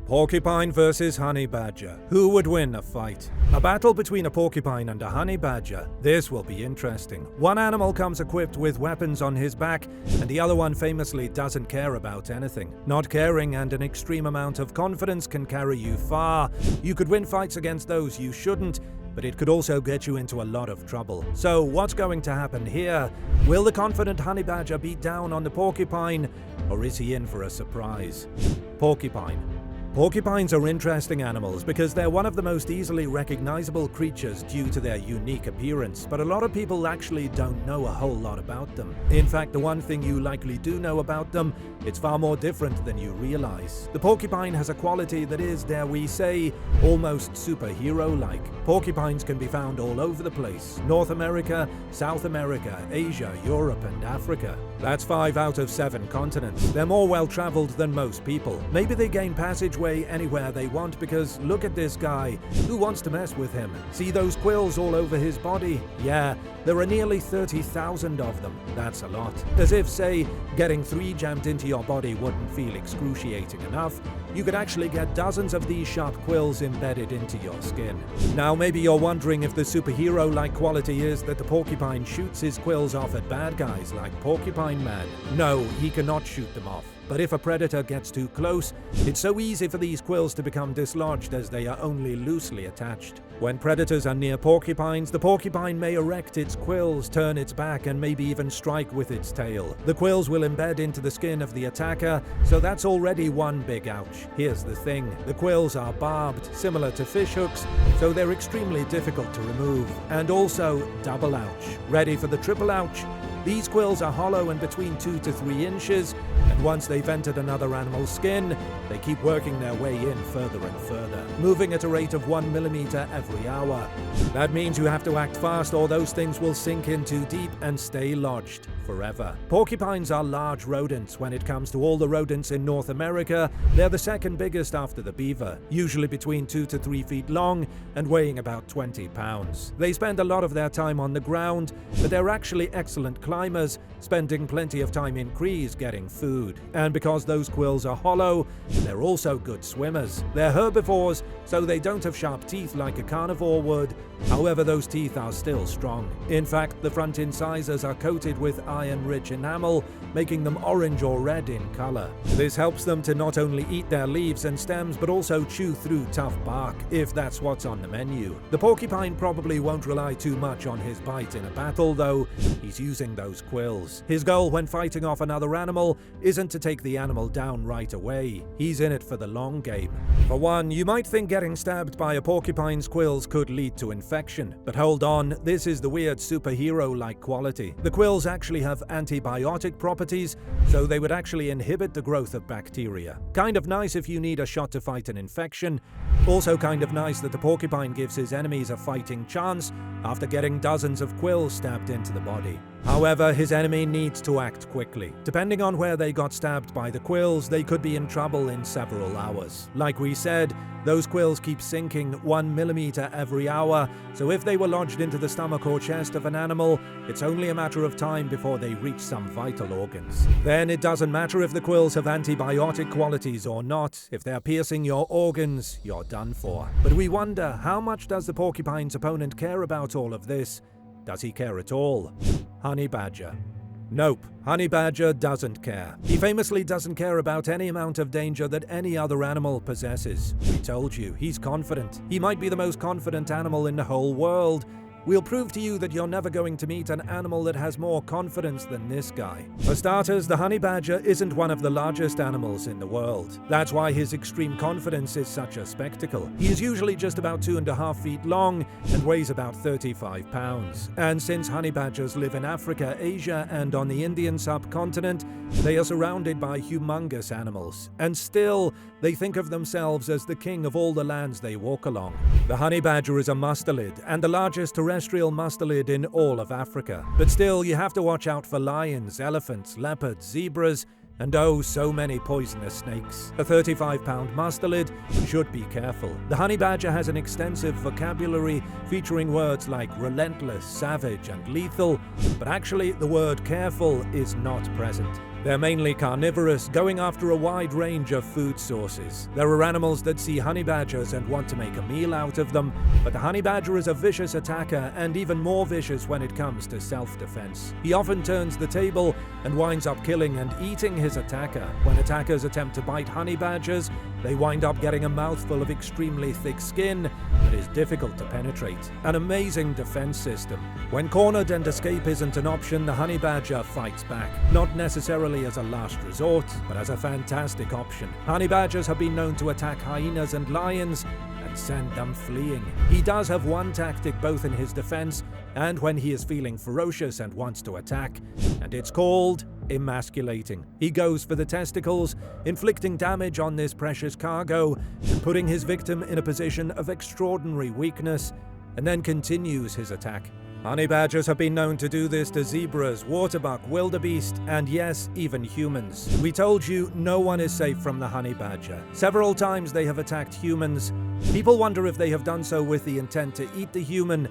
Porcupine versus honey badger. Who would win a fight? A battle between a porcupine and a honey badger. This will be interesting. One animal comes equipped with weapons on his back, and the other one famously doesn't care about anything. Not caring and an extreme amount of confidence can carry you far. You could win fights against those you shouldn't, but it could also get you into a lot of trouble. So what's going to happen here? Will the confident honey badger beat down on the porcupine, or is he in for a surprise? Porcupine. Porcupines are interesting animals because they're one of the most easily recognizable creatures due to their unique appearance, but a lot of people actually don't know a whole lot about them. In fact, the one thing you likely do know about them, it's far more different than you realize. The porcupine has a quality that is, dare we say, almost superhero-like. Porcupines can be found all over the place: North America, South America, Asia, Europe, and Africa. That's 5 out of 7 continents. They're more well-traveled than most people. Maybe they gain passageway anywhere they want because look at this guy. Who wants to mess with him? See those quills all over his body? Yeah, there are nearly 30,000 of them. That's a lot. As if, say, getting 3 jammed into your body wouldn't feel excruciating enough, you could actually get dozens of these sharp quills embedded into your skin. Now, maybe you're wondering if the superhero-like quality is that the porcupine shoots his quills off at bad guys like Porcupine Man. No, he cannot shoot them off. But if a predator gets too close, it's so easy for these quills to become dislodged as they are only loosely attached. When predators are near porcupines, the porcupine may erect its quills, turn its back, and maybe even strike with its tail. The quills will embed into the skin of the attacker, so that's already one big ouch. Here's the thing: the quills are barbed, similar to fish hooks, so they're extremely difficult to remove. And also, double ouch. Ready for the triple ouch? These quills are hollow and between 2 to 3 inches, and once they've entered another animal's skin, they keep working their way in further and further, moving at a rate of 1 millimeter every hour. That means you have to act fast or those things will sink in too deep and stay lodged forever. Porcupines are large rodents. When it comes to all the rodents in North America, they're the second biggest after the beaver, usually between 2 to 3 feet long and weighing about 20 pounds. They spend a lot of their time on the ground, but they're actually excellent climbers, spending plenty of time in trees getting food. And because those quills are hollow, they're also good swimmers. They're herbivores, so they don't have sharp teeth like a carnivore would. However, those teeth are still strong. In fact, the front incisors are coated with iron-rich enamel, making them orange or red in color. This helps them to not only eat their leaves and stems, but also chew through tough bark, if that's what's on the menu. The porcupine probably won't rely too much on his bite in a battle, though. He's using those quills. His goal when fighting off another animal isn't to take the animal down right away. He's in it for the long game. For one, you might think getting stabbed by a porcupine's quills could lead to infection. But hold on, this is the weird superhero-like quality. The quills actually have antibiotic properties, so they would actually inhibit the growth of bacteria. Kind of nice if you need a shot to fight an infection. Also kind of nice that the porcupine gives his enemies a fighting chance after getting dozens of quills stabbed into the body. However, his enemy needs to act quickly. Depending on where they got stabbed by the quills, they could be in trouble in several hours. Like we said, those quills keep sinking 1 millimeter every hour, so if they were lodged into the stomach or chest of an animal, it's only a matter of time before they reach some vital organs. Then it doesn't matter if the quills have antibiotic qualities or not. If they're piercing your organs, you're done for. But we wonder, how much does the porcupine's opponent care about all of this? Does he care at all? Honey badger. Nope, honey badger doesn't care. He famously doesn't care about any amount of danger that any other animal possesses. We told you, he's confident. He might be the most confident animal in the whole world. We'll prove to you that you're never going to meet an animal that has more confidence than this guy. For starters, the honey badger isn't one of the largest animals in the world. That's why his extreme confidence is such a spectacle. He is usually just about 2.5 feet long and weighs about 35 pounds. And since honey badgers live in Africa, Asia, and on the Indian subcontinent, they are surrounded by humongous animals. And still, they think of themselves as the king of all the lands they walk along. The honey badger is a mustelid, and the largest terrestrial mustelid in all of Africa. But still, you have to watch out for lions, elephants, leopards, zebras, and oh, so many poisonous snakes. A 35-pound mustelid should be careful. The honey badger has an extensive vocabulary featuring words like relentless, savage, and lethal, but actually the word careful is not present. They're mainly carnivorous, going after a wide range of food sources. There are animals that see honey badgers and want to make a meal out of them, but the honey badger is a vicious attacker and even more vicious when it comes to self-defense. He often turns the table and winds up killing and eating his attacker. When attackers attempt to bite honey badgers, they wind up getting a mouthful of extremely thick skin that is difficult to penetrate. An amazing defense system. When cornered and escape isn't an option, the honey badger fights back. Not necessarily as a last resort, but as a fantastic option. Honey badgers have been known to attack hyenas and lions and send them fleeing. He does have one tactic both in his defense and when he is feeling ferocious and wants to attack, and it's called emasculating. He goes for the testicles, inflicting damage on this precious cargo and putting his victim in a position of extraordinary weakness, and then continues his attack. Honey badgers have been known to do this to zebras, waterbuck, wildebeest, and yes, even humans. We told you no one is safe from the honey badger. Several times they have attacked humans. People wonder if they have done so with the intent to eat the human.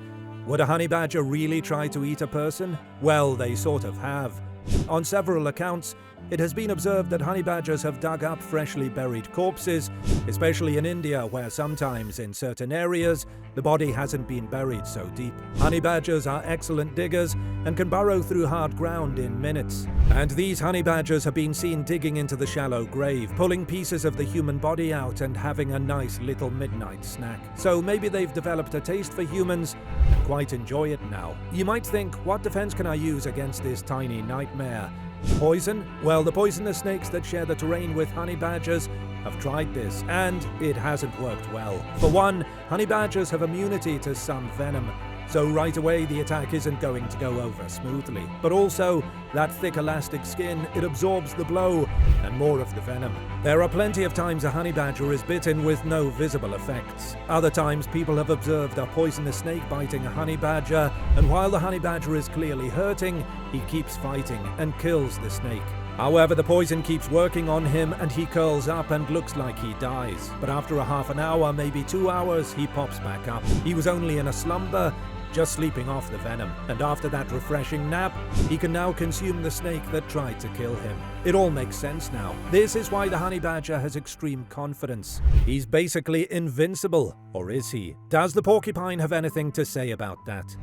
Would a honey badger really try to eat a person? Well, they sort of have. On several accounts, it has been observed that honey badgers have dug up freshly buried corpses, especially in India, where sometimes in certain areas the body hasn't been buried so deep. Honey badgers are excellent diggers and can burrow through hard ground in minutes. And these honey badgers have been seen digging into the shallow grave, pulling pieces of the human body out and having a nice little midnight snack. So maybe they've developed a taste for humans and quite enjoy it now. You might think, what defense can I use against this tiny nightmare? Poison? Well, the poisonous snakes that share the terrain with honey badgers have tried this, and it hasn't worked well. For one, honey badgers have immunity to some venom, so right away the attack isn't going to go over smoothly. But also, that thick elastic skin, it absorbs the blow and more of the venom. There are plenty of times a honey badger is bitten with no visible effects. Other times people have observed a poisonous snake biting a honey badger, and while the honey badger is clearly hurting, he keeps fighting and kills the snake. However, the poison keeps working on him and he curls up and looks like he dies. But after a half an hour, maybe 2 hours, he pops back up. He was only in a slumber, just sleeping off the venom. And after that refreshing nap, he can now consume the snake that tried to kill him. It all makes sense now. This is why the honey badger has extreme confidence. He's basically invincible. Or is he? Does the porcupine have anything to say about that?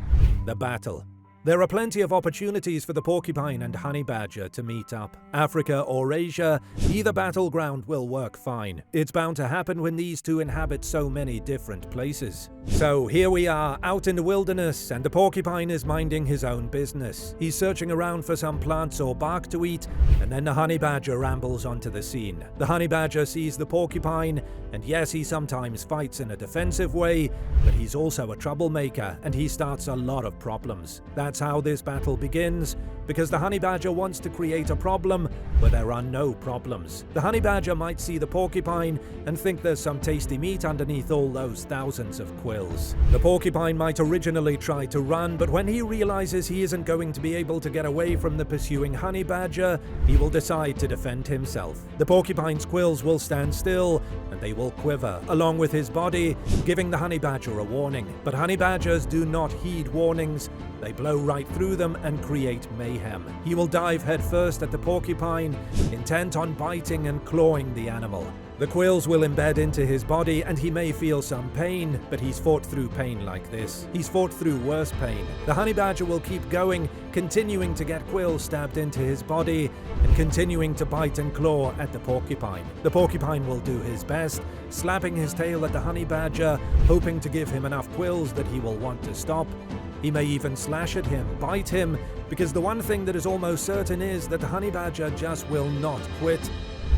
The battle. There are plenty of opportunities for the porcupine and honey badger to meet up. Africa or Asia, either battleground will work fine. It's bound to happen when these two inhabit so many different places. So here we are, out in the wilderness, and the porcupine is minding his own business. He's searching around for some plants or bark to eat, and then the honey badger rambles onto the scene. The honey badger sees the porcupine, and yes, he sometimes fights in a defensive way, but he's also a troublemaker, and he starts a lot of problems. That's how this battle begins, because the honey badger wants to create a problem where there are no problems. The honey badger might see the porcupine and think there's some tasty meat underneath all those thousands of quills. The porcupine might originally try to run, but when he realizes he isn't going to be able to get away from the pursuing honey badger, he will decide to defend himself. The porcupine's quills will stand still, and they will quiver, along with his body, giving the honey badger a warning. But honey badgers do not heed warnings. They blow right through them and create mayhem. He will dive headfirst at the porcupine, intent on biting and clawing the animal. The quills will embed into his body and he may feel some pain, but he's fought through pain like this. He's fought through worse pain. The honey badger will keep going, continuing to get quills stabbed into his body and continuing to bite and claw at the porcupine. The porcupine will do his best, slapping his tail at the honey badger, hoping to give him enough quills that he will want to stop. He may even slash at him, bite him, because the one thing that is almost certain is that the honey badger just will not quit.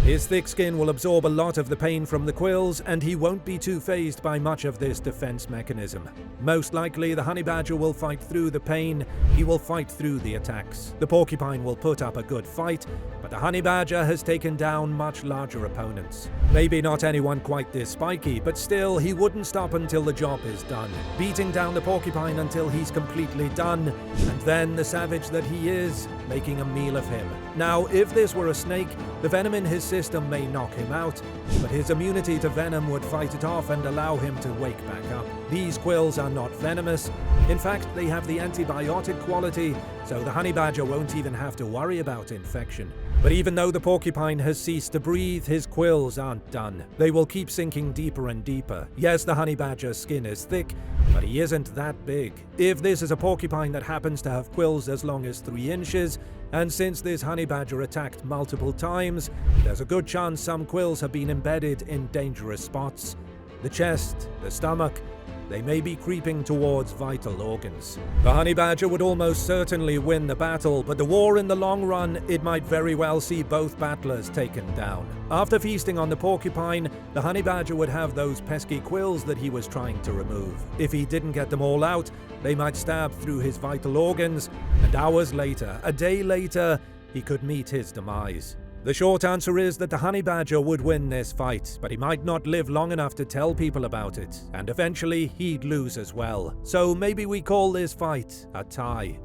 His thick skin will absorb a lot of the pain from the quills, and he won't be too fazed by much of this defense mechanism. Most likely, the honey badger will fight through the pain, he will fight through the attacks. The porcupine will put up a good fight, but the honey badger has taken down much larger opponents. Maybe not anyone quite this spiky, but still, he wouldn't stop until the job is done, beating down the porcupine until he's completely done, and then the savage that he is, making a meal of him. Now, if this were a snake, the venom in his system may knock him out, but his immunity to venom would fight it off and allow him to wake back up. These quills are not venomous. In fact, they have the antibiotic quality, so the honey badger won't even have to worry about infection. But even though the porcupine has ceased to breathe, his quills aren't done. They will keep sinking deeper and deeper. Yes, the honey badger's skin is thick, but he isn't that big. If this is a porcupine that happens to have quills as long as 3 inches, and since this honey badger attacked multiple times, there's a good chance some quills have been embedded in dangerous spots. The chest, the stomach, they may be creeping towards vital organs. The honey badger would almost certainly win the battle, but the war in the long run, it might very well see both battlers taken down. After feasting on the porcupine, the honey badger would have those pesky quills that he was trying to remove. If he didn't get them all out, they might stab through his vital organs, and hours later, a day later, he could meet his demise. The short answer is that the honey badger would win this fight, but he might not live long enough to tell people about it, and eventually he'd lose as well. So maybe we call this fight a tie.